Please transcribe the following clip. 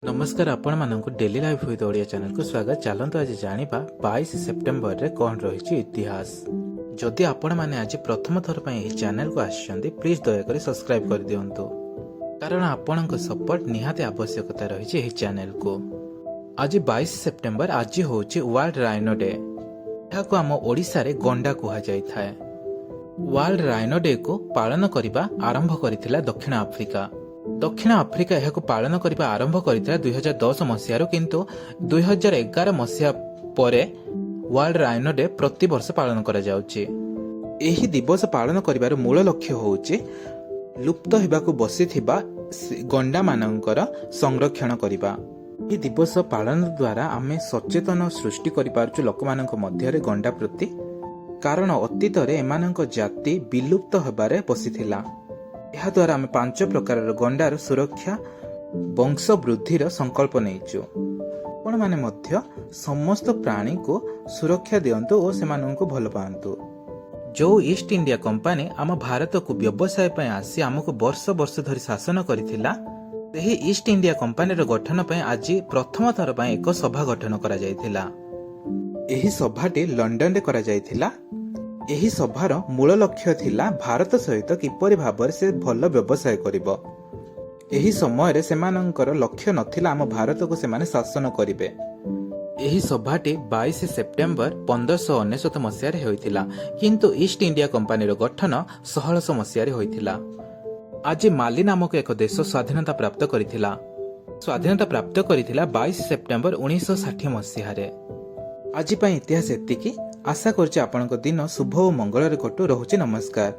नमस्कार आपण मानक daily life with Odia channel को स्वागत। चलते आज जानिबा 22 सेप्टेम्बर रे कौन रही इतिहास। जदि आपण माने आज प्रथम थर पर यह चैनल को आछंती प्लीज दयाक सब्सक्राइब कर दियंतु, कारण आपण सपोर्ट निहाती आवश्यकता रही यह चैनल को। आज 22 सेप्टेम्बर आज होची वर्ल्ड राइनो डे। यह आम ओडिशा रे गंडा कहा जाय थाए। वर्ल्ड राइनो डे को पालन करबा आरंभ करथिला दक्षिण आफ्रिका। दक्षिण आफ्रिका यह पालन करने आरंभ करता 2010 मसीह, किंतु 2011 मसीहा परे वर्ल्ड राइनो डे प्रति वर्ष पालन करा जाउची। एही दिवस पालन करिवार मूल लक्ष्य होउची लुप्त होबाकू बसिथिबा गंडा मानकर संरक्षण करिबा। एही दिवस पालन द्वारा आमे सचेतन सृष्टि करि पारछु लोकमानक मध्यरे गंडा प्रति, कारण अतीत रे एमानक जाति विलुप्त होबारे बसिथिला। यह द्वारा आम 5 प्रकार गंडार सुरक्षा वंश वृद्धिर संकल्प नहींचु। आपण माने मध्य समस्त प्राणी को सुरक्षा दियंतु और सेमानंको भल पांतु। जो ईस्ट इंडिया कंपनी आम भारत को व्यवसाय पय आसी आमको वर्ष वर्ष धरी शासन करिथिला, सेही ईस्ट इंडिया कंपनी रो गठन पय आज प्रथम थर पय एक सभा गठन करा जायथिला। एही सभाटी लंडन रे करा जायथिला। एही सभार मूल लक्ष्य थिला भारत सहित किपरि भाବରେ से भल व्यवसाय करिवो। एही समय रे सेमानंकर लक्ष्य नथिला आम भारत को सेमाने शासन करिवे। एही सभाटी 22 सेप्टेम्बर 1599 मसीह रे होइथिला, किंतु ईस्ट इंडिया कंपनी रो गठन 1600 मसीह रे होइथिला। आज माली नामक एक देश स्वाधीनता प्राप्त करिथिला। स्वाधीनता प्राप्त करिथिला 22 सेप्टेम्बर 1960 मसीह रे। आज पई इतिहास एतिकी। आशा करछि आपनक दिन शुभ और मंगल रे कटु। रहुछि नमस्कार।